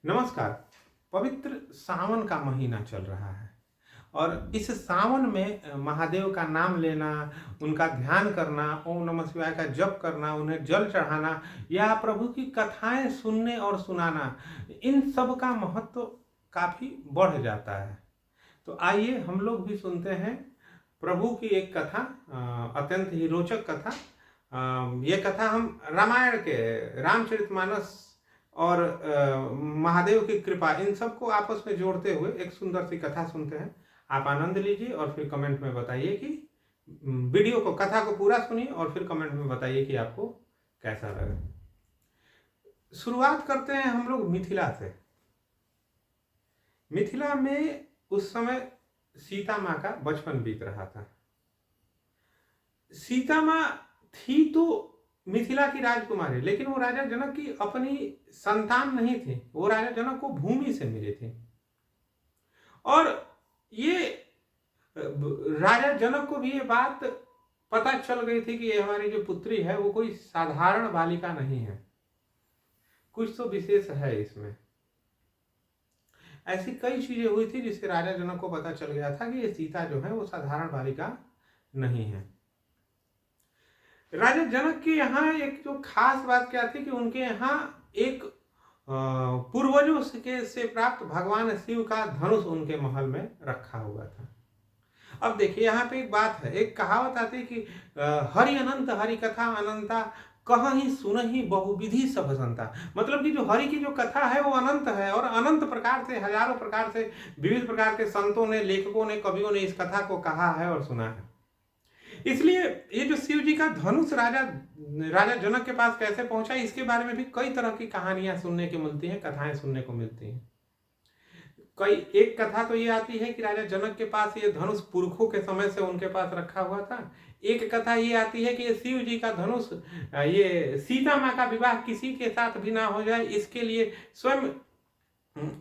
नमस्कार। पवित्र सावन का महीना चल रहा है और इस सावन में महादेव का नाम लेना, उनका ध्यान करना, ओम नमः शिवाय का जप करना, उन्हें जल चढ़ाना या प्रभु की कथाएं सुनने और सुनाना, इन सब का महत्व काफ़ी बढ़ जाता है। तो आइए हम लोग भी सुनते हैं प्रभु की एक कथा, अत्यंत ही रोचक कथा। ये कथा हम रामायण के रामचरितमानस और महादेव की कृपा, इन सबको आपस में जोड़ते हुए एक सुंदर सी कथा सुनते हैं। आप आनंद लीजिए और फिर कमेंट में बताइए कि वीडियो को, कथा को पूरा सुनिए और फिर कमेंट में बताइए कि आपको कैसा लगा। शुरुआत करते हैं हम लोग मिथिला से। मिथिला में उस समय सीता माँ का बचपन बीत रहा था। सीता माँ थी तो मिथिला की राजकुमारी, लेकिन वो राजा जनक की अपनी संतान नहीं थी। वो राजा जनक को भूमि से मिली थी और ये राजा जनक को भी ये बात पता चल गई थी कि ये हमारी जो पुत्री है वो कोई साधारण बालिका नहीं है, कुछ तो विशेष है इसमें। ऐसी कई चीजें हुई थी जिससे राजा जनक को पता चल गया था कि ये सीता जो है वो साधारण बालिका नहीं है। राजा जनक के यहाँ एक जो खास बात क्या थी कि उनके यहाँ एक पूर्वजों से प्राप्त भगवान शिव का धनुष उनके महल में रखा हुआ था। अब देखिए यहाँ पे एक बात है, एक कहावत आती है कि हरि अनंत हरि कथा अनंता, कहीं सुनहि बहुविधि सब संता। मतलब कि जो हरि की जो कथा है वो अनंत है और अनंत प्रकार से, हजारों प्रकार से, विविध प्रकार के संतों ने, लेखकों ने, कवियों ने इस कथा को कहा है और सुना है। इसलिए ये जो शिव जी का धनुष राजा जनक के पास कैसे पहुंचा, इसके बारे में भी कई तरह की कहानियां सुनने को मिलती हैं, कथाएं सुनने को मिलती हैं। एक कथा तो ये आती है कि राजा जनक के पास ये धनुष पुरखों के समय से उनके पास रखा हुआ था। एक कथा ये आती है कि ये शिव जी का धनुष, ये सीता माँ का विवाह किसी के साथ भी ना हो जाए, इसके लिए स्वयं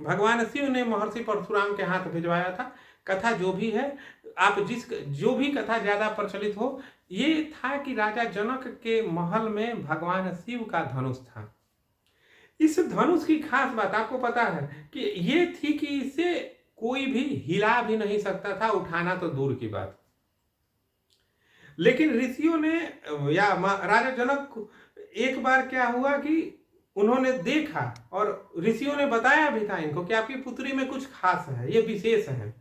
भगवान शिव ने महर्षि परशुराम के हाथ भिजवाया था। कथा जो भी है, आप जो भी कथा ज्यादा प्रचलित हो, ये था कि राजा जनक के महल में भगवान शिव का धनुष था। इस धनुष की खास बात आपको पता है कि ये थी कि इसे कोई भी हिला भी नहीं सकता था, उठाना तो दूर की बात। लेकिन ऋषियों ने या राजा जनक, एक बार क्या हुआ कि उन्होंने देखा और ऋषियों ने बताया भी था इनको कि आपकी पुत्री में कुछ खास है, ये विशेष है।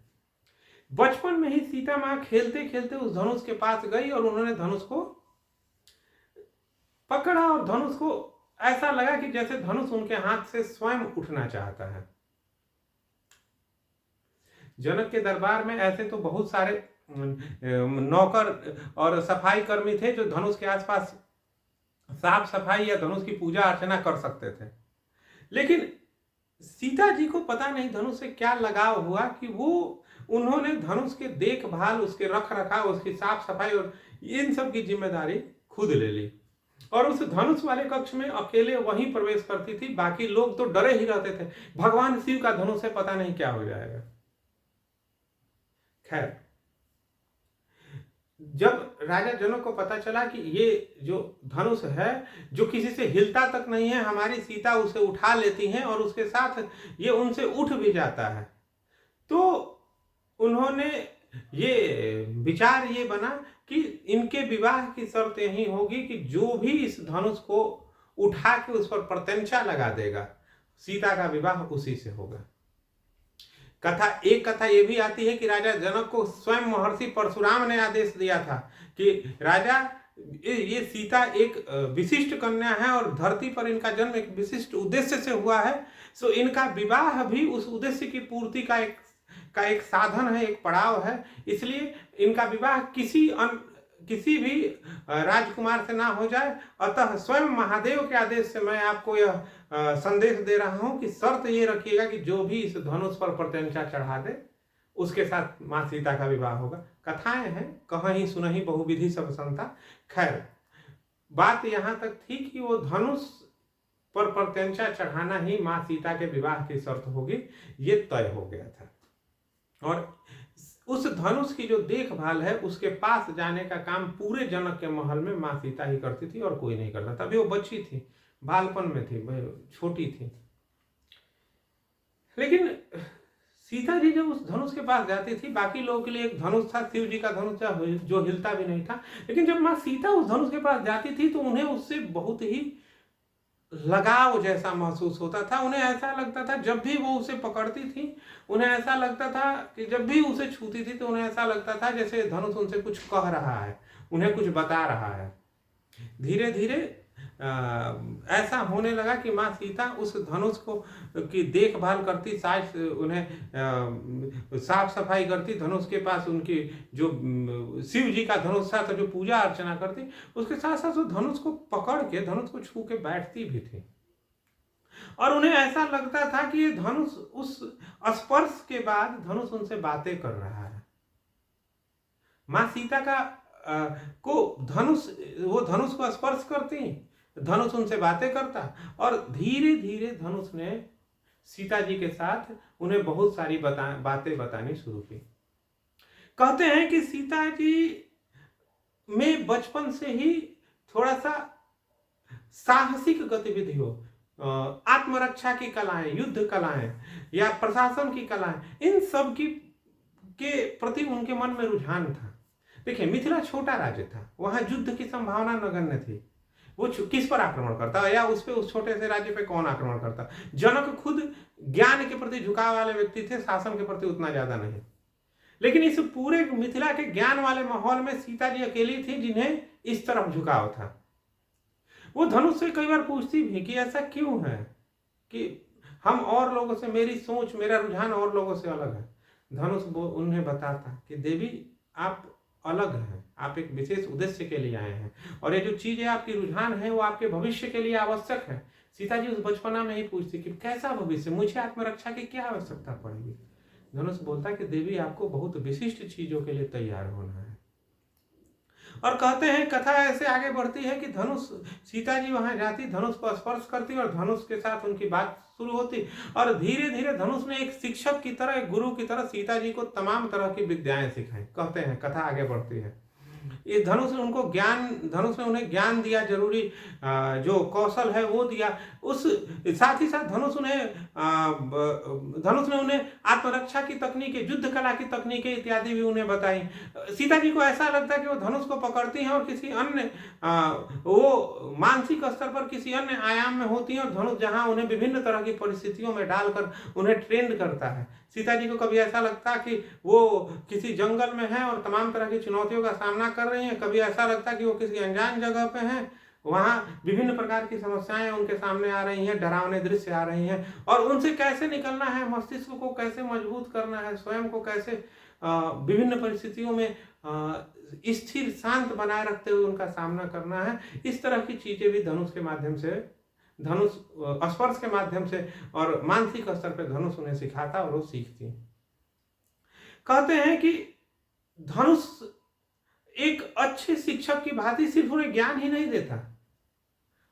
बचपन में ही सीता माँ खेलते खेलते उस धनुष के पास गई और उन्होंने धनुष को पकड़ा और धनुष को ऐसा लगा कि जैसे धनुष उनके हाथ से स्वयं उठना चाहता है। जनक के दरबार में ऐसे तो बहुत सारे नौकर और सफाई कर्मी थे जो धनुष के आसपास साफ सफाई या धनुष की पूजा अर्चना कर सकते थे, लेकिन सीता जी को पता नहीं धनुष से क्या लगाव हुआ कि वो उन्होंने धनुष के देखभाल, उसके रख रखाव, उसकी साफ सफाई और इन सब की जिम्मेदारी खुद ले ली और उस धनुष वाले कक्ष में अकेले वहीं प्रवेश करती थी। बाकी लोग तो डरे ही रहते थे, भगवान शिव का धनुष से पता नहीं क्या हो जाएगा। खैर, जब राजा जनक को पता चला कि ये जो धनुष है जो किसी से हिलता तक नहीं है, हमारी सीता उसे उठा लेती हैं और उसके साथ ये उनसे उठ भी जाता है, तो उन्होंने ये विचार ये बना कि इनके विवाह की शर्त यही होगी कि जो भी इस धनुष को उठा के उस पर प्रत्यंचा लगा देगा, सीता का विवाह उसी से होगा। एक कथा ये भी आती है कि राजा जनक को स्वयं महर्षि परशुराम ने आदेश दिया था कि राजा, ये सीता एक विशिष्ट कन्या है और धरती पर इनका जन्म एक विशिष्ट उद्देश्य से हुआ है, सो इनका विवाह भी उस उद्देश्य की पूर्ति का एक साधन है, एक पड़ाव है। इसलिए इनका विवाह किसी भी राजकुमार से ना हो जाए। अतः स्वयं महादेव के आदेश से मैं आपको यह संदेश दे रहा हूं कि शर्त ये रखिएगा कि जो भी इस धनुष पर प्रत्यंचा चढ़ा दे उसके साथ मां सीता का विवाह होगा। कथाएं हैं, कहीं सुनहि बहुविधि सब संता। खैर, बात यहां तक थी कि वो धनुष पर प्रत्यंचा चढ़ाना ही मां सीता के विवाह की शर्त होगी, ये तय हो गया था। और उस धनुष की जो देखभाल है, उसके पास जाने का काम पूरे जनक के महल में मां सीता ही करती थी और कोई नहीं करता था। तभी वो बच्ची थी, बालपन में थी, छोटी थी। लेकिन सीता जी जब उस धनुष के पास जाती थी, बाकी लोगों के लिए एक धनुष था, शिव जी का धनुष था जो हिलता भी नहीं था, लेकिन जब माँ सीता उस धनुष के पास जाती थी तो उन्हें उससे बहुत ही लगाव जैसा महसूस होता था। उन्हें ऐसा लगता था जब भी वो उसे पकड़ती थी, उन्हें ऐसा लगता था कि जब भी उसे छूती थी तो उन्हें ऐसा लगता था जैसे धनुष उनसे कुछ कह रहा है, उन्हें कुछ बता रहा है। धीरे धीरे ऐसा होने लगा कि माँ सीता उस धनुष को की देखभाल करती, उन्हें साफ सफाई करती, धनुष के पास उनकी जो शिव जी का धनुष था तो जो पूजा अर्चना करती, उसके साथ साथ उस धनुष को पकड़ के धनुष को छू के बैठती भी थी। और उन्हें ऐसा लगता था कि ये धनुष उस स्पर्श के बाद धनुष उनसे बातें कर रहा है। माँ सीता का वो धनुष को स्पर्श करती, धनुष उनसे बातें करता, और धीरे धीरे धनुष ने सीता जी के साथ उन्हें बहुत सारी बातें बतानी शुरू की। कहते हैं कि सीता जी में बचपन से ही थोड़ा सा साहसिक गतिविधि हो, आत्मरक्षा की कलाएं, युद्ध कलाएं या प्रशासन की कलाएं, इन सब के प्रति उनके मन में रुझान था। देखिए, मिथिला छोटा राज्य था, वहां युद्ध की संभावना नगण्य थी। वो किस पर आक्रमण करता या उस छोटे से राज्य पे कौन आक्रमण करता। जनक खुद ज्ञान के प्रति झुकाव वाले व्यक्ति थे, शासन के प्रति उतना ज्यादा नहीं। लेकिन इस पूरे मिथिला के ज्ञान वाले माहौल में सीता जी अकेली थी जिन्हें इस तरफ झुकाव था। वो धनुष से कई बार पूछती भी कि ऐसा क्यों है कि हम और लोगों से, मेरी सोच, मेरा रुझान और लोगों से अलग है। धनुष उन्हें बताता कि देवी आप अलग हैं, आप एक विशेष उद्देश्य के लिए आए हैं, और ये जो चीज है आपकी रुझान है वो आपके भविष्य के लिए आवश्यक है। सीता जी उस बचपना में ही पूछती कि कैसा भविष्य, मुझे आत्मरक्षा की क्या आवश्यकता पड़ेगी। धनुष बोलता कि देवी आपको बहुत विशिष्ट चीजों के लिए तैयार होना है। और कहते हैं, कथा ऐसे आगे बढ़ती है कि धनुष, सीता जी वहां जाती, धनुष को स्पर्श करती और धनुष के साथ उनकी बात शुरू होती, और धीरे धीरे धनुष ने एक शिक्षक की तरह, एक गुरु की तरह सीता जी को तमाम तरह की विद्याएं सिखाई। कहते हैं, कथा आगे बढ़ती है, ये धनुष ने उनको ज्ञान, धनुष ने उन्हें ज्ञान दिया, जरूरी जो कौशल है वो दिया। उस साथ ही साथ धनुष ने उन्हें आत्मरक्षा की तकनीकें, युद्ध कला की तकनीकें इत्यादि भी उन्हें बताई। सीता जी को ऐसा लगता है कि वो धनुष को पकड़ती हैं और किसी अन्य वो मानसिक स्तर पर किसी अन्य आयाम में होती हैं, और धनुष जहां उन्हें विभिन्न तरह की परिस्थितियों में डालकर उन्हें ट्रेंड करता है। सीता जी को कभी ऐसा लगता कि वो किसी जंगल में है और तमाम तरह की चुनौतियों का सामना कर रही हैं, कभी ऐसा लगता कि वो किसी अनजान जगह पे हैं, वहां विभिन्न प्रकार की समस्याएं उनके सामने आ रही हैं, डरावने दृश्य आ रही हैं, और उनसे कैसे निकलना है, मस्तिष्क को कैसे मजबूत करना है, स्वयं को कैसे विभिन्न परिस्थितियों में स्थिर शांत बनाए रखते हुए उनका सामना करना है। इस तरह की चीजें भी धनुष के माध्यम से, धनुष स्पर्श के माध्यम से और मानसिक स्तर पर धनुष उन्हें सिखाता और वो सीखती। कहते हैं कि धनुष एक अच्छे शिक्षक की भांति सिर्फ उन्हें ज्ञान ही नहीं देता,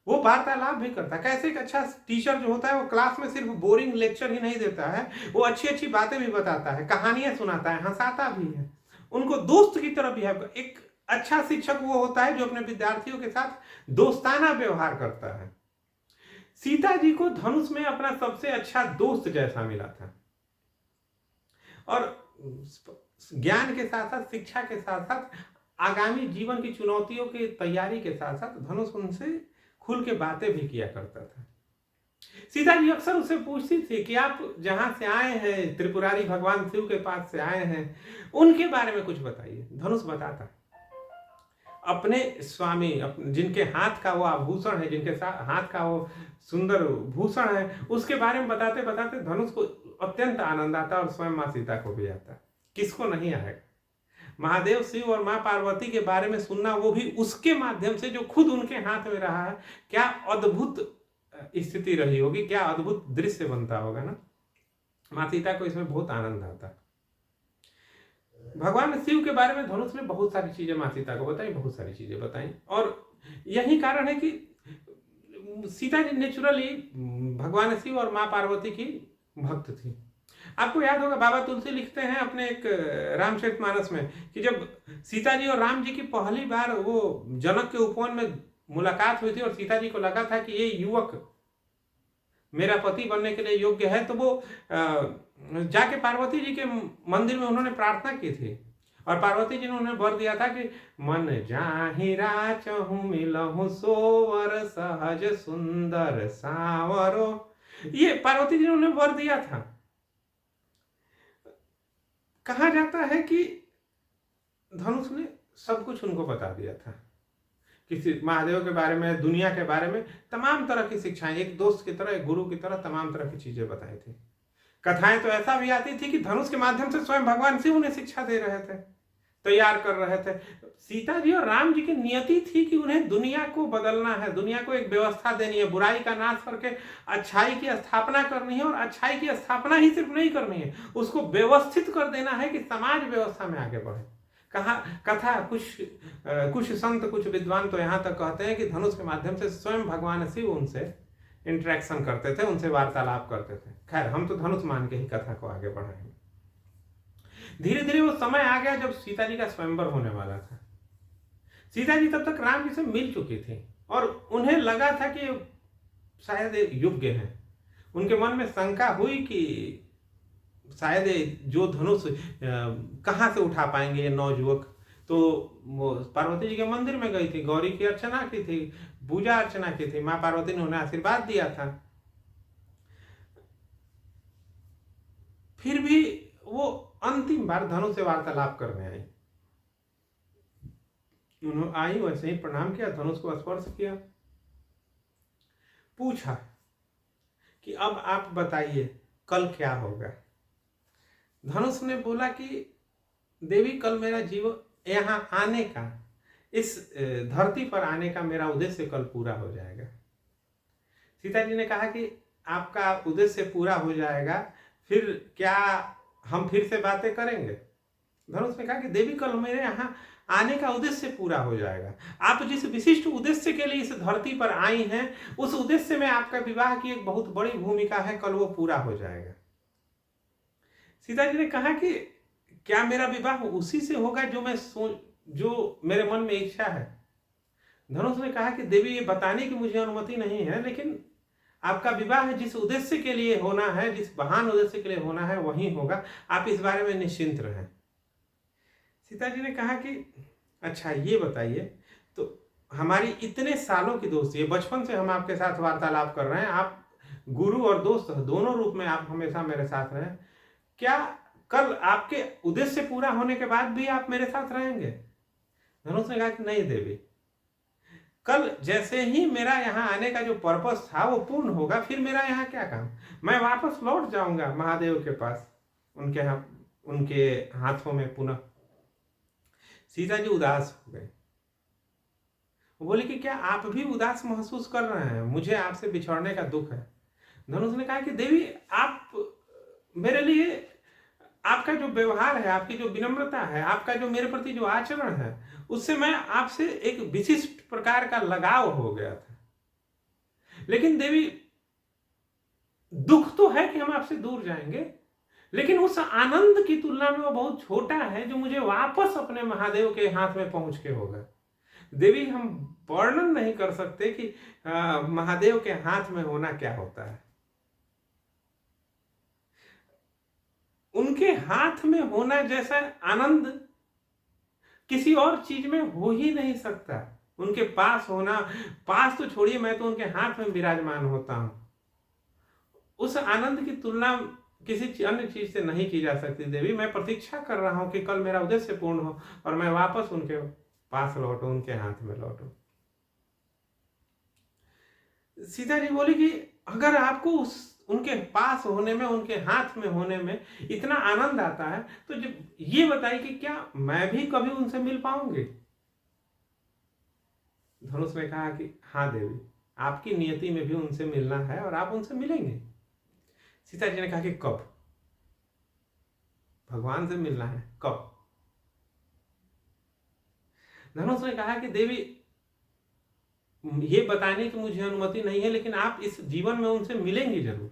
वो वार्तालाप भी करता। कैसे एक अच्छा टीचर जो होता है वो क्लास में सिर्फ बोरिंग लेक्चर ही नहीं देता है, वो अच्छी अच्छी बातें भी बताता है, कहानियां सुनाता है, हंसाता भी है, उनको दोस्त की तरह भी है। एक अच्छा शिक्षक वो होता है जो अपने विद्यार्थियों के साथ दोस्ताना व्यवहार करता है। सीता जी को धनुष में अपना सबसे अच्छा दोस्त जैसा मिला था, और ज्ञान के साथ साथ, शिक्षा के साथ साथ, आगामी जीवन की चुनौतियों की तैयारी के साथ साथ धनुष उनसे खुल के बातें भी किया करता था। सीता जी अक्सर उससे पूछती थी कि आप जहां से आए हैं, त्रिपुरारी भगवान शिव के पास से आए हैं, उनके बारे में कुछ बताइए। धनुष बताता अपने स्वामी, जिनके हाथ का वो आभूषण है, जिनके हाथ का वो सुंदर भूषण है, उसके बारे में बताते बताते धनुष को अत्यंत आनंद आता और स्वयं माँ सीता को भी आता। किसको नहीं आएगा? महादेव शिव और माँ पार्वती के बारे में सुनना, वो भी उसके माध्यम से जो खुद उनके हाथ में रहा है। क्या अद्भुत स्थिति रही होगी, क्या अद्भुत दृश्य बनता होगा ना। माँ सीता को इसमें बहुत आनंद आता। भगवान शिव के बारे में धनुष ने बहुत सारी चीजें माँ सीता को बताई, बहुत सारी चीजें बताई, और यही कारण है कि सीता जी नेचुरली भगवान शिव और माँ पार्वती की भक्त थी। आपको याद होगा, बाबा तुलसी लिखते हैं अपने एक रामचरितमानस में कि जब सीता जी और राम जी की पहली बार वो जनक के उपवन में मुलाकात हुई थी और सीता जी को लगा था कि ये युवक मेरा पति बनने के लिए योग्य है, तो वो जाके पार्वती जी के मंदिर में उन्होंने प्रार्थना की थी और पार्वती जी ने उन्हें वर दिया था कि मन जाहि राचहु मिलहु सोवर सहज सुंदर सावरो। ये पार्वती जी ने उन्हें वर दिया था। कहा जाता है कि धनुष ने सब कुछ उनको बता दिया था, किसी महादेव के बारे में, दुनिया के बारे में तमाम तरह की शिक्षाएं, एक दोस्त की तरह, एक गुरु की तरह तमाम तरह की चीजें बताई थी। कथाएं तो ऐसा भी आती थी कि धनुष के माध्यम से स्वयं भगवान शिव उन्हें शिक्षा दे रहे थे, तैयार कर रहे थे। सीता जी और राम जी की नियति थी कि उन्हें दुनिया को बदलना है, दुनिया को एक व्यवस्था देनी है, बुराई का नाश करके अच्छाई की स्थापना करनी है, और अच्छाई की स्थापना ही सिर्फ नहीं करनी है, उसको व्यवस्थित कर देना है कि समाज व्यवस्था में आगे बढ़े। कथा कुछ संत, कुछ विद्वान तो यहाँ तक कहते हैं कि धनुष के माध्यम से स्वयं भगवान शिव उनसे इंटरेक्शन करते थे, उनसे वार्तालाप करते थे। खैर, हम तो धनुष मान के ही कथा को आगे बढ़ाएंगे। धीरे धीरे वो समय आ गया जब सीता जी का स्वयंवर होने वाला था। सीता जी तब तक राम जी से मिल चुकी थी और उन्हें लगा था कि शायद योग्य हैं। उनके मन में शंका हुई कि शायद जो धनुष कहाँ से उठा पाएंगे ये नवयुवक। तो वो पार्वती जी के मंदिर में गई थी, गौरी की अर्चना की थी, पूजा अर्चना की थी, माँ पार्वती ने उन्हें आशीर्वाद दिया था। फिर भी वो अंतिम बार धनुष से वार्तालाप करने आई। उन्होंने आई, वैसे ही प्रणाम किया, धनुष को स्पर्श किया, पूछा कि अब आप बताइए कल क्या होगा। धनुष ने बोला कि देवी, कल मेरा जीवन यहाँ आने का, इस धरती पर आने का मेरा उद्देश्य कल पूरा हो जाएगा। सीता जी ने कहा कि आपका उद्देश्य पूरा हो जाएगा, फिर क्या हम फिर से बातें करेंगे? धनुष ने कहा कि देवी, कल मेरे यहाँ आने का उद्देश्य पूरा हो जाएगा। आप जिस विशिष्ट उद्देश्य के लिए इस धरती पर आई हैं, उस उद्देश्य में आपका विवाह की एक बहुत बड़ी भूमिका है, कल वो पूरा हो जाएगा। सीता जी ने कहा कि क्या मेरा विवाह उसी से होगा जो मेरे मन में इच्छा है? धनुष ने कहा कि देवी, ये बताने की मुझे अनुमति नहीं है, लेकिन आपका विवाह जिस उद्देश्य के लिए होना है, जिस महान उद्देश्य के लिए होना है, वही होगा। आप इस बारे में निश्चिंत रहें। सीता जी ने कहा कि अच्छा, ये बताइए, तो हमारी इतने सालों की दोस्ती है, बचपन से हम आपके साथ वार्तालाप कर रहे हैं, आप गुरु और दोस्त दोनों रूप में आप हमेशा मेरे साथ रहें, क्या कल आपके उद्देश्य पूरा होने के बाद भी आप मेरे साथ रहेंगे? धनुष ने कहा कि नहीं देवी, कल जैसे ही मेरा यहाँ आने का जो पर्पस था वो पूर्ण होगा, फिर मेरा यहाँ क्या काम? मैं वापस लौट जाऊंगा महादेव के पास, उनके हाथों में पुनः। सीता जी उदास हो गए। वो बोले कि क्या आप भी उदास महसूस कर रहे हैं? मुझे आपसे बिछड़ने का दुख है। धनुष ने कहा कि देवी, आप मेरे लिए, आपका जो व्यवहार है, आपकी जो विनम्रता है, आपका जो मेरे प्रति जो आचरण है, उससे मैं आपसे एक विशिष्ट प्रकार का लगाव हो गया था। लेकिन देवी, दुख तो है कि हम आपसे दूर जाएंगे, लेकिन उस आनंद की तुलना में वो बहुत छोटा है जो मुझे वापस अपने महादेव के हाथ में पहुंच के होगा। देवी, हम वर्णन नहीं कर सकते कि महादेव के हाथ में होना क्या होता है। उनके हाथ में होना जैसा आनंद किसी और चीज में हो ही नहीं सकता। उनके पास होना, पास तो छोड़िए, मैं तो उनके हाथ में विराजमान होता हूं। उस आनंद की तुलना किसी अन्य चीज से नहीं की जा सकती। देवी, मैं प्रतीक्षा कर रहा हूं कि कल मेरा उद्देश्य पूर्ण हो और मैं वापस उनके पास लौटूं, उनके हाथ में लौटूं। सीता जी बोली कि अगर आपको उनके पास होने में, उनके हाथ में होने में इतना आनंद आता है, तो जब ये बताइए कि क्या मैं भी कभी उनसे मिल पाऊंगी? धनुष ने कहा कि हाँ देवी, आपकी नियति में भी उनसे मिलना है और आप उनसे मिलेंगे। सीता जी ने कहा कि कब? भगवान से मिलना है, कब? धनुष ने कहा कि देवी, ये बताने की मुझे अनुमति नहीं है, लेकिन आप इस जीवन में उनसे मिलेंगी जरूर।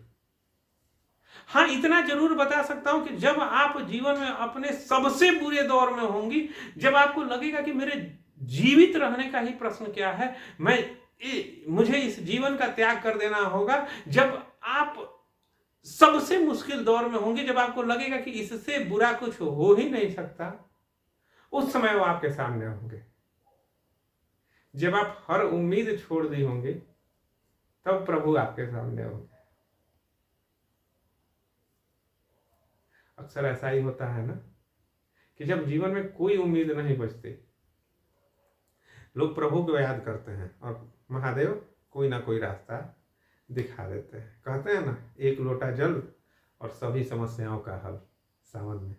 हाँ, इतना जरूर बता सकता हूं कि जब आप जीवन में अपने सबसे बुरे दौर में होंगी, जब आपको लगेगा कि मेरे जीवित रहने का ही प्रश्न क्या है, मुझे इस जीवन का त्याग कर देना होगा, जब आप सबसे मुश्किल दौर में होंगे, जब आपको लगेगा कि इससे बुरा कुछ हो ही नहीं सकता, उस समय वो आपके सामने होंगे। जब आप हर उम्मीद छोड़ दी होंगी, तब प्रभु आपके सामने होंगे। अक्सर ऐसा ही होता है ना, कि जब जीवन में कोई उम्मीद नहीं बचती, लोग प्रभु को याद करते हैं और महादेव कोई ना कोई रास्ता दिखा देते हैं। कहते हैं ना, एक लोटा जल और सभी समस्याओं का हल सावन में।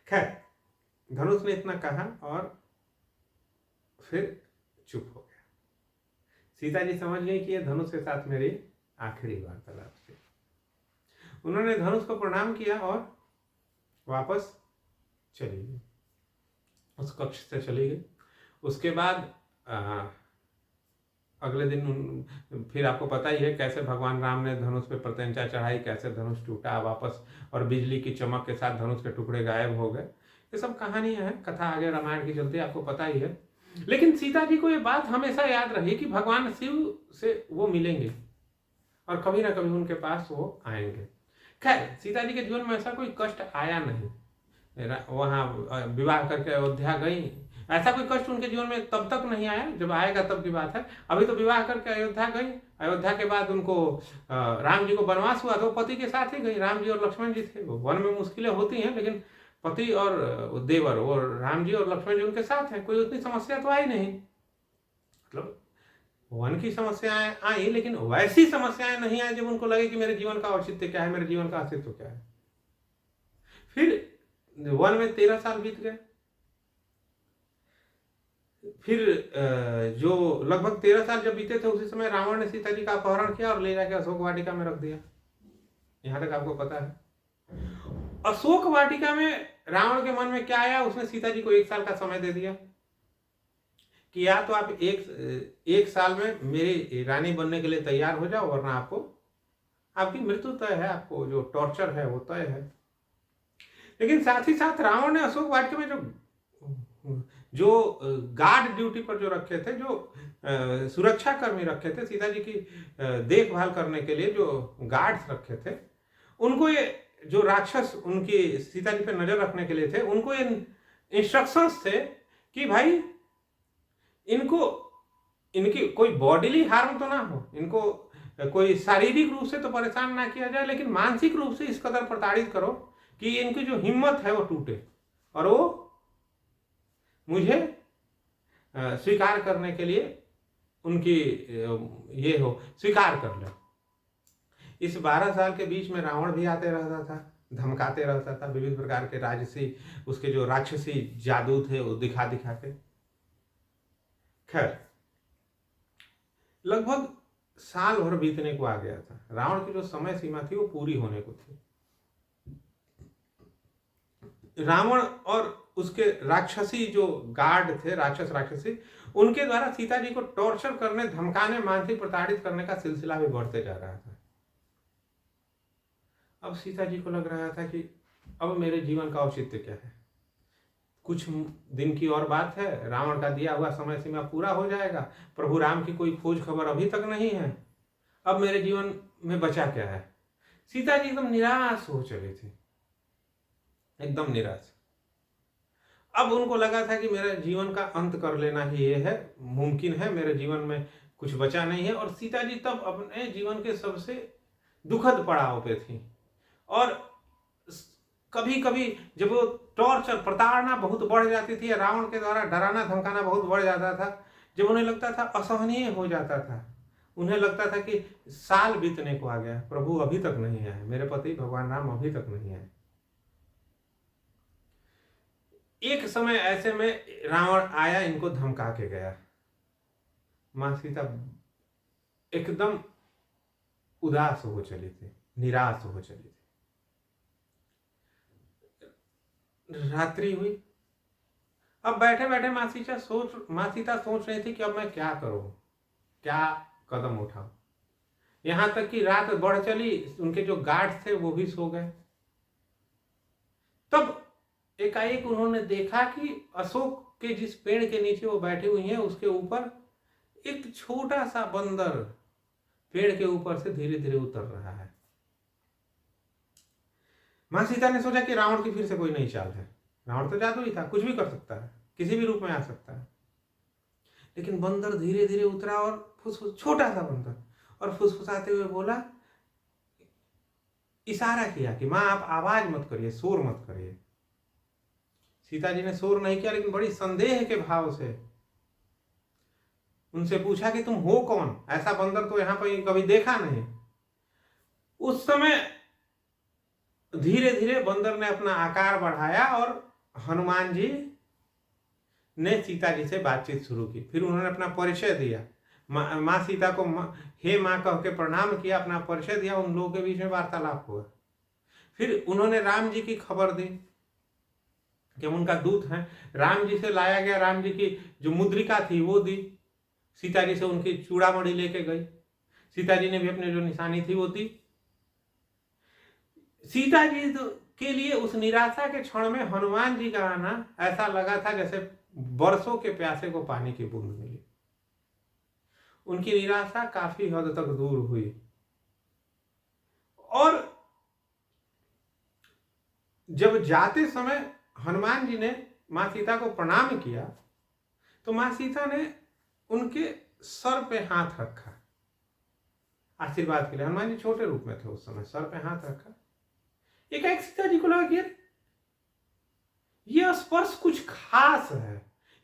खैर, धनुष ने इतना कहा और फिर चुप हो गया। सीता जी समझ गई कि ये धनुष के साथ मेरी आखिरी वार्तालाप थी। उन्होंने धनुष को प्रणाम किया और वापस चली गई, उस कक्ष से चली गई। उसके बाद अगले दिन फिर आपको पता ही है कैसे भगवान राम ने धनुष पे प्रत्यंचा चढ़ाई, कैसे धनुष टूटा वापस और बिजली की चमक के साथ धनुष के टुकड़े गायब हो गए। ये सब कहानियां हैं, कथा आगे रामायण की चलती है, आपको पता ही है। लेकिन सीता जी को ये बात हमेशा याद रही कि भगवान शिव से वो मिलेंगे और कभी ना कभी उनके पास वो आएंगे। खैर, सीता जी के जीवन में ऐसा कोई कष्ट आया नहीं। वहाँ विवाह करके अयोध्या गई, ऐसा कोई कष्ट उनके जीवन में तब तक नहीं आया, जब आएगा तब की बात है। अभी तो विवाह करके अयोध्या गई, अयोध्या के बाद उनको राम जी को वनवास हुआ तो पति के साथ ही गई। राम जी और लक्ष्मण जी थे, वन में मुश्किलें होती हैं, लेकिन पति और देवर और राम जी और लक्ष्मण जी उनके साथ हैं, कोई उतनी समस्या तो आई नहीं। मतलब वन की समस्याएं आई, लेकिन वैसी समस्याएं नहीं आई जब उनको लगे कि मेरे जीवन का औचित्य क्या है, मेरे जीवन का अस्तित्व क्या है। फिर वन में 13 साल बीत गए। फिर जो लगभग 13 साल जब बीते थे, उसी समय रावण ने सीता जी का अपहरण किया और ले जाकर अशोक वाटिका में रख दिया। यहां तक आपको पता है। अशोक वाटिका में रावण के मन में क्या आया, उसने सीता जी को 1 साल का समय दे दिया कि या तो आप एक साल में मेरी रानी बनने के लिए तैयार हो जाओ, वरना आपकी मृत्यु तय है, आपको जो टॉर्चर है वो तय है। लेकिन साथ ही साथ रावण ने अशोक वाटिका में जो गार्ड ड्यूटी पर जो रखे थे, जो सुरक्षा कर्मी रखे थे, सीता जी की देखभाल करने के लिए जो गार्ड्स रखे थे, उनको ये जो राक्षस उनकी सीता जी पे नजर रखने के लिए थे, उनको ये इंस्ट्रक्शंस थे कि भाई इनकी कोई बॉडीली हार्म तो ना हो, इनको कोई शारीरिक रूप से तो परेशान ना किया जाए, लेकिन मानसिक रूप से इस कदर प्रताड़ित करो कि इनकी जो हिम्मत है वो टूटे और वो मुझे स्वीकार करने के लिए उनकी ये हो, स्वीकार कर ले। इस 12 साल के बीच में रावण भी आते रहता था, धमकाते रहता था, विविध प्रकार के राजसी उसके जो राक्षसी जादू थे वो दिखा के। खैर, लगभग साल भर बीतने को आ गया था। रावण की जो समय सीमा थी वो पूरी होने को थी। रावण और उसके राक्षसी जो गार्ड थे, राक्षसी, उनके द्वारा सीता जी को टॉर्चर करने, धमकाने, मानसिक प्रताड़ित करने का सिलसिला भी बढ़ते जा रहा था। अब सीता जी को लग रहा था कि अब मेरे जीवन का औचित्य क्या है, कुछ दिन की और बात है, रावण का दिया हुआ समय सीमा पूरा हो जाएगा, प्रभु राम की कोई खोज खबर अभी तक नहीं है, अब मेरे जीवन में बचा क्या है। सीता जी एकदम निराश हो चली थी, एकदम निराश। अब उनको लगा था कि मेरे जीवन का अंत कर लेना ही ये है, मुमकिन है, मेरे जीवन में कुछ बचा नहीं है। और सीता जी तब अपने जीवन के सबसे दुखद पड़ाव पे थी। और कभी कभी जब वो टॉर्चर, प्रताड़ना बहुत बढ़ जाती थी, रावण के द्वारा डराना धमकाना बहुत बढ़ जाता था, जब उन्हें लगता था असहनीय हो जाता था, उन्हें लगता था कि साल बीतने को आ गया, प्रभु अभी तक नहीं आए, मेरे पति भगवान राम अभी तक नहीं आए। एक समय ऐसे में रावण आया, इनको धमका के गया। मां सीता एकदम उदास हो चली थी, निराश हो चली थी। रात्रि हुई। अब बैठे बैठे मां सीता सोच रही थी कि अब मैं क्या करूं, क्या कदम उठाऊं। यहां तक कि रात बढ़ चली, उनके जो गार्ड थे वो भी सो गए। तब एकाएक उन्होंने देखा कि अशोक के जिस पेड़ के नीचे वो बैठी हुई हैं, उसके ऊपर एक छोटा सा बंदर पेड़ के ऊपर से धीरे धीरे उतर रहा है। मां सीता ने सोचा कि रावण की फिर से कोई नई चाल है। रावण तो जादू ही था, कुछ भी कर सकता है, किसी भी रूप में आ सकता है। लेकिन बंदर धीरे धीरे उतरा और फुसफुस, छोटा सा बंदर, और फुसफुसाते हुए बोला, इशारा किया कि मां आप आवाज मत करिए, शोर मत करिए। सीता जी ने शोर नहीं किया, लेकिन बड़ी संदेह के भाव से उनसे पूछा कि तुम हो कौन, ऐसा बंदर तो यहां पर कभी देखा नहीं। उस समय धीरे धीरे बंदर ने अपना आकार बढ़ाया और हनुमान जी ने सीता जी से बातचीत शुरू की। फिर उन्होंने अपना परिचय दिया, माँ सीता को हे माँ कह के प्रणाम किया, अपना परिचय दिया, उन लोगों के बीच में वार्तालाप हुआ। फिर उन्होंने राम जी की खबर दी कि हम उनका दूत हैं। राम जी से लाया गया, राम जी की जो मुद्रिका थी वो दी, सीता जी से उनकी चूड़ामणि लेके गई, सीता जी ने भी अपनी जो निशानी थी वो दी। सीता जी के लिए उस निराशा के क्षण में हनुमान जी का आना ऐसा लगा था जैसे बरसों के प्यासे को पानी की बूंद मिली। उनकी निराशा काफी हद तक दूर हुई। और जब जाते समय हनुमान जी ने मां सीता को प्रणाम किया तो मां सीता ने उनके सर पे हाथ रखा आशीर्वाद के लिए। हनुमान जी छोटे रूप में थे उस समय, सर पे हाथ रखा। एक सीता जी को लगा कि यह स्पर्श कुछ खास है,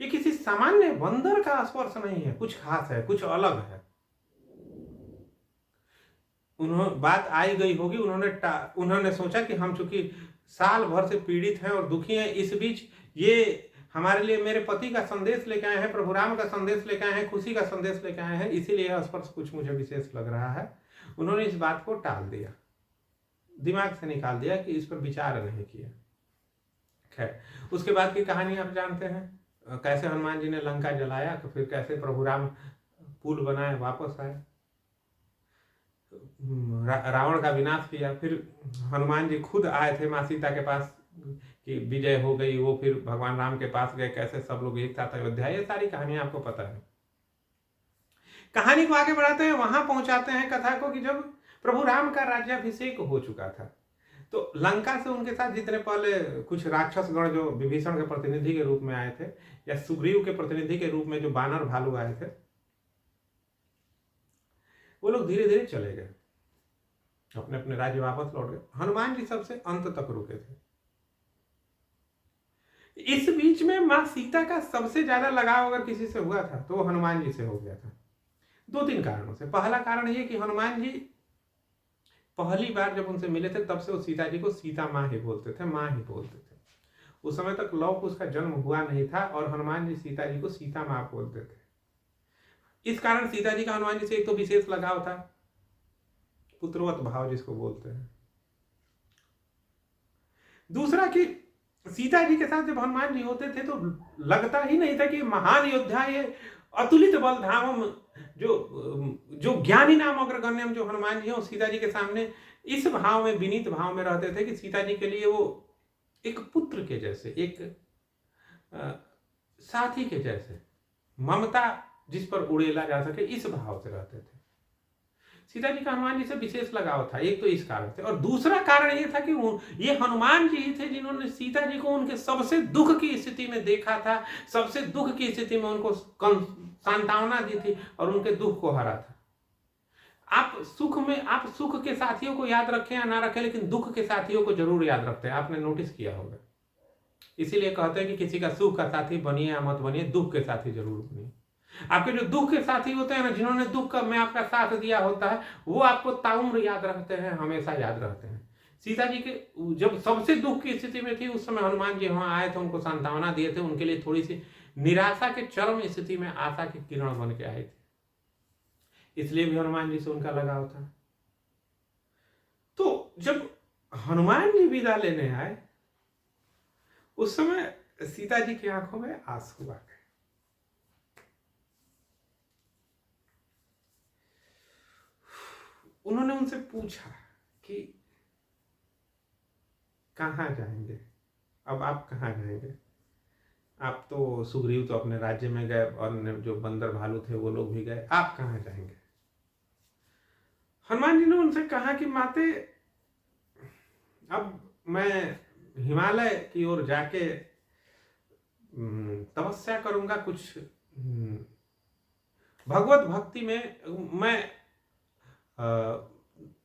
ये किसी सामान्य बंदर का स्पर्श नहीं है, कुछ खास है, कुछ अलग है। बात आई गई होगी, उन्होंने सोचा कि हम चूंकि साल भर से पीड़ित हैं और दुखी हैं, इस बीच ये हमारे लिए मेरे पति का संदेश लेके आए हैं, प्रभु राम का संदेश लेके आए हैं, खुशी का संदेश लेके आए हैं, इसीलिए यह स्पर्श कुछ मुझे विशेष लग रहा है। उन्होंने इस बात को टाल दिया, दिमाग से निकाल दिया, कि इस पर विचार नहीं किया। खैर, उसके बाद की कहानी आप जानते हैं, कैसे हनुमान जी ने लंका जलाया, तो फिर कैसे प्रभु राम पुल बनाए वापस आए, रावण का विनाश किया। फिर हनुमान जी खुद आए थे मां सीता के पास कि विजय हो गई, वो फिर भगवान राम के पास गए, कैसे सब लोग एक साथ अयोध्या, ये सारी कहानी आपको पता है। कहानी को आगे बढ़ाते हैं, वहां पहुंचाते हैं कथा को कि जब प्रभु राम का राज्याभिषेक हो चुका था तो लंका से उनके साथ जितने पहले कुछ राक्षस गण जो विभीषण के प्रतिनिधि के रूप में आए थे, या सुग्रीव के प्रतिनिधि के रूप में जो बानर भालू आए थे, वो लोग धीरे धीरे चले गए, अपने अपने राज्य वापस लौट गए। हनुमान जी सबसे अंत तक रुके थे। इस बीच में मां सीता का सबसे ज्यादा लगाव अगर किसी से हुआ था तो वो हनुमान जी से हो गया था, 2-3 कारणों से। पहला कारण ये कि हनुमान जी पहली बार जब उनसे मिले थे तब से वो सीता जी को सीता माँ ही बोलते थे, माँ ही बोलते थे। उस समय तक लौ कुश का जन्म हुआ नहीं था और हनुमान जी सीता जी को सीता माँ बोलते थे। इस कारण सीता जी का हनुमान जी से एक तो विशेष लगाव था, पुत्रवत भाव जिसको बोलते हैं। दूसरा कि सीता जी के साथ जब हनुमान जी होते थे तो लगता ही नहीं था कि महान योद्धा, ये अतुलित बल धाम, जो ज्ञानी नाम अग्रगण्यम जो हनुमान जी हैं, सीता जी के सामने इस भाव में, विनीत भाव में रहते थे कि सीता जी के लिए वो एक पुत्र के जैसे, एक साथी के जैसे, ममता जिस पर उड़ेला जा सके, इस भाव से रहते थे। सीता जी का हनुमान जी से विशेष लगाव था, एक तो इस कारण से। और दूसरा कारण ये था कि ये हनुमान जी ही थे जिन्होंने सीता जी को उनके सबसे दुख की स्थिति में देखा था, सबसे दुख की स्थिति में उनको सांत्वना दी थी और उनके दुख को हरा था। आप सुख के साथियों को याद रखें या ना रखें, लेकिन दुख के साथियों को जरूर याद रखते हैं, आपने नोटिस किया होगा। इसीलिए कहते हैं कि किसी का सुख का साथी बनिए या मत बनिए, दुख के साथी जरूर बनिए। आपके जो दुख के साथी होते हैं ना, जिन्होंने दुख में आपका साथ दिया होता है, वो आपको ताउम्र याद रखते हैं, हमेशा याद रहते हैं। सीता जी के जब सबसे दुख की स्थिति में थी, उस समय हनुमान जी वहां आए थे, उनको सांत्वना दिए थे, उनके लिए थोड़ी सी निराशा के चरम स्थिति में आशा की किरण बन के आए थे, इसलिए भी हनुमान जी से उनका लगाव था। तो जब हनुमान जी विदा लेने आए, उस समय सीता जी की आंखों में आंसू आ गए। उन्होंने उनसे पूछा कि कहाँ जाएंगे, अब आप कहाँ जाएंगे? आप तो, सुग्रीव तो अपने राज्य में गए और जो बंदर भालू थे वो लोग भी गए, आप कहाँ जाएंगे? हनुमान जी ने उनसे कहा कि माते, अब मैं हिमालय की ओर जाके तपस्या करूंगा, कुछ भगवत भक्ति में मैं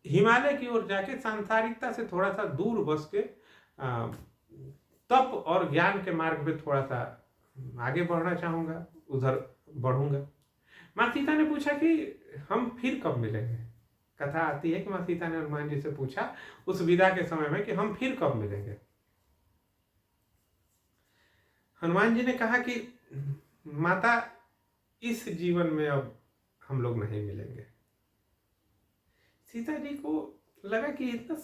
हिमालय की ओर जाके सांसारिकता से थोड़ा सा दूर बस के तप और ज्ञान के मार्ग पे थोड़ा सा आगे बढ़ना चाहूंगा, उधर बढ़ूंगा। माँ सीता ने पूछा कि हम फिर कब मिलेंगे। कथा आती है कि माँ सीता ने हनुमान जी से पूछा उस विदा के समय में कि हम फिर कब मिलेंगे। हनुमान जी ने कहा कि माता, इस जीवन में अब हम लोग नहीं मिलेंगे। सीता जी को लगा कि इतना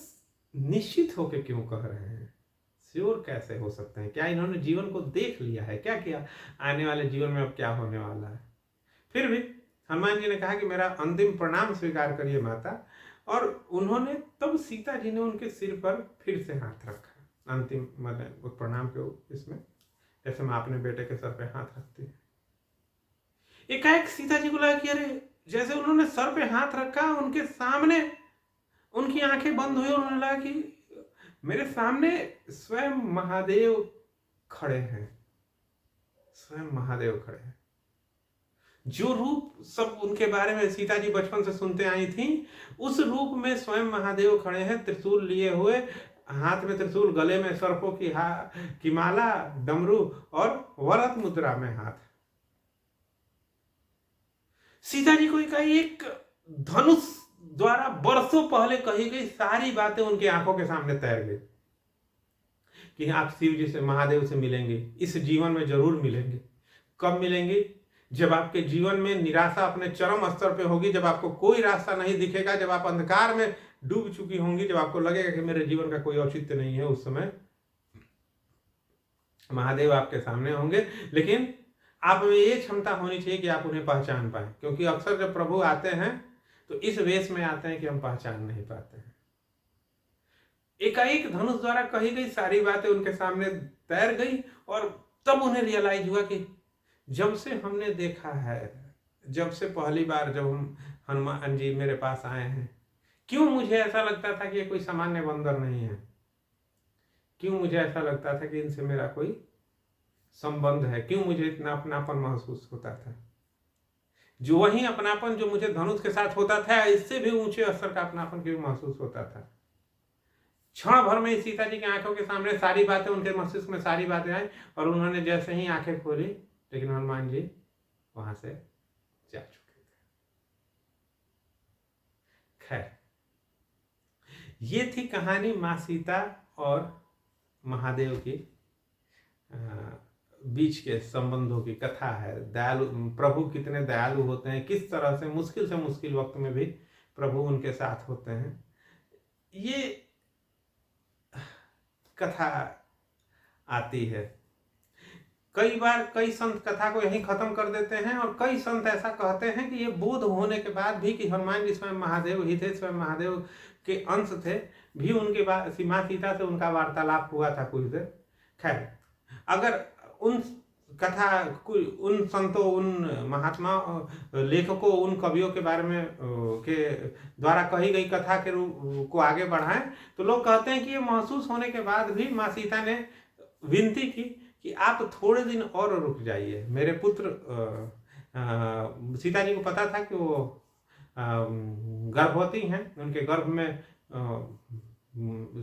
निश्चित होके क्यों कह रहे हैं, श्योर कैसे हो सकते हैं, क्या इन्होंने जीवन को देख लिया है क्या, क्या आने वाले जीवन में अब क्या होने वाला है। फिर भी हनुमान जी ने कहा कि मेरा अंतिम प्रणाम स्वीकार करिए माता, और उन्होंने तब सीता जी ने उनके सिर पर फिर से हाथ रखा, अंतिम मतलब प्रणाम के इसमें, जैसे माँ अपने बेटे के सर पे हाथ रखती है। एकाएक सीता जी को लगा कि अरे, जैसे उन्होंने सर पे हाथ रखा, उनके सामने उनकी आंखें बंद हुई, उन्होंने लगा कि मेरे सामने स्वयं महादेव खड़े हैं, स्वयं महादेव खड़े हैं। जो रूप सब उनके बारे में सीता जी बचपन से सुनते आई थी, उस रूप में स्वयं महादेव खड़े हैं, त्रिशूल लिए हुए, हाथ में त्रिशूल, गले में सर्पों की माला, डमरू और वरद मुद्रा में हाथ। सीता जी को एक धनुष द्वारा बरसों पहले कही गई सारी बातें उनकी आंखों के सामने तैर गई कि आप शिव जी से, महादेव से मिलेंगे, इस जीवन में जरूर मिलेंगे। कब मिलेंगे? जब आपके जीवन में निराशा अपने चरम स्तर पे होगी, जब आपको कोई रास्ता नहीं दिखेगा, जब आप अंधकार में डूब चुकी होंगी, जब आपको लगेगा कि मेरे जीवन का कोई औचित्य नहीं है, उस समय महादेव आपके सामने होंगे। लेकिन आप में ये क्षमता होनी चाहिए कि आप उन्हें पहचान पाए, क्योंकि अक्सर जब प्रभु आते हैं तो इस वेश में आते हैं कि हम पहचान नहीं पाते हैं। एकाएक धनुष द्वारा कही गई सारी बातें उनके सामने तैर गई, और तब उन्हें रियलाइज हुआ कि जब से हमने देखा है, जब से पहली बार जब हम हनुमान जी मेरे पास आए हैं, क्यों मुझे ऐसा लगता था कि ये कोई सामान्य बंदर नहीं है, क्यों मुझे ऐसा लगता था कि इनसे मेरा कोई संबंध है, क्यों मुझे इतना अपनापन महसूस होता था। जो वही अपनापन जो मुझे धनुष के साथ होता था, इससे भी ऊंचे स्तर का अपनापन क्यों महसूस होता था। क्षण भर में सीता जी की आंखों के सामने सारी बातें, उनके मस्तिष्क में सारी बातें आई, और उन्होंने जैसे ही आंखें खोली, लेकिन हनुमान जी वहां से जा चुके थे। खैर, ये थी कहानी माँ सीता और महादेव की बीच के संबंधों की कथा है। दयालु प्रभु कितने दयालु होते हैं, किस तरह से मुश्किल वक्त में भी प्रभु उनके साथ होते हैं। ये कथा आती है। कई बार कई संत कथा को यहीं खत्म कर देते हैं, और कई संत ऐसा कहते हैं कि ये बोध होने के बाद भी कि हनुमान जी स्वयं महादेव ही थे, स्वयं महादेव के अंश थे, भी उनके बाद सीमा सीता से उनका वार्तालाप हुआ था कुछ देर। खैर, अगर उन कथा उन संतों, उन महात्मा लेखकों, उन कवियों के बारे में के द्वारा कही गई कथा के रूप को आगे बढ़ाएं, तो लोग कहते हैं कि ये महसूस होने के बाद भी माँ सीता ने विनती की कि आप थोड़े दिन और रुक जाइए। मेरे पुत्र सीता जी को पता था कि वो गर्भवती हैं, उनके गर्भ में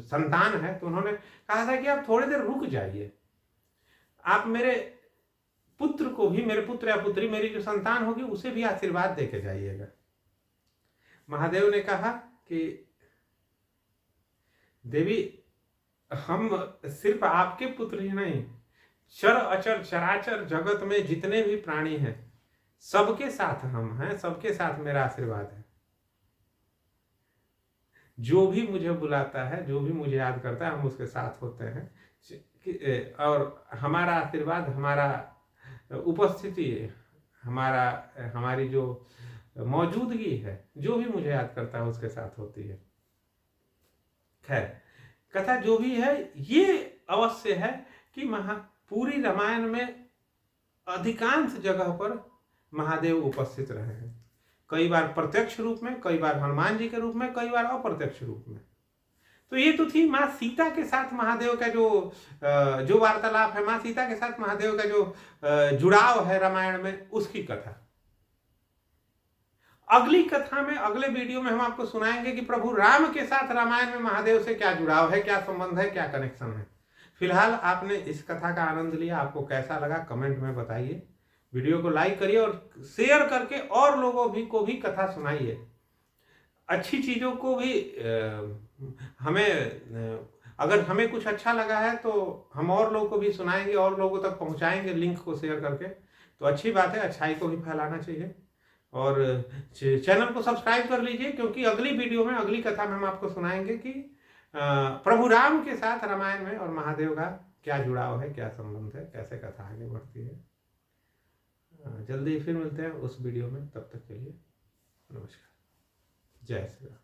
संतान है, तो उन्होंने कहा था कि आप थोड़ी देर रुक जाइए, आप मेरे पुत्र को भी, मेरे पुत्र या पुत्री, मेरी जो संतान होगी उसे भी आशीर्वाद देके जाइएगा। महादेव ने कहा कि देवी, हम सिर्फ आपके पुत्र ही नहीं, चर अचर चराचर जगत में जितने भी प्राणी हैं, सबके साथ हम हैं, सबके साथ मेरा आशीर्वाद है। जो भी मुझे बुलाता है, जो भी मुझे याद करता है, हम उसके साथ होते हैं, और हमारा आशीर्वाद, हमारा उपस्थिति, हमारी जो मौजूदगी है, जो भी मुझे याद करता है उसके साथ होती है। खैर, कथा जो भी है, ये अवश्य है कि पूरी रामायण में अधिकांश जगह पर महादेव उपस्थित रहे हैं। कई बार प्रत्यक्ष रूप में, कई बार हनुमान जी के रूप में, कई बार अप्रत्यक्ष रूप में। तो ये तो थी माँ सीता के साथ महादेव का जो वार्तालाप है, माँ सीता के साथ महादेव का जो जुड़ाव है रामायण में, उसकी कथा। अगली कथा में, अगले वीडियो में हम आपको सुनाएंगे कि प्रभु राम के साथ रामायण में महादेव से क्या जुड़ाव है, क्या संबंध है, क्या कनेक्शन है। फिलहाल आपने इस कथा का आनंद लिया, आपको कैसा लगा कमेंट में बताइए। वीडियो को लाइक करिए और शेयर करके और लोगों को भी कथा सुनाइए। अच्छी चीज़ों को भी अगर हमें कुछ अच्छा लगा है तो हम और लोगों को भी सुनाएंगे, और लोगों तक पहुंचाएंगे लिंक को शेयर करके। तो अच्छी बात है, अच्छाई को भी फैलाना चाहिए। और चैनल को सब्सक्राइब कर लीजिए, क्योंकि अगली वीडियो में, अगली कथा में हम आपको सुनाएंगे कि प्रभु राम के साथ रामायण में और महादेव का क्या जुड़ाव है, क्या संबंध है, कैसे कथा आगे बढ़ती है। जल्दी फिर मिलते हैं उस वीडियो में, तब तक के लिए नमस्कार, जय श्री राम।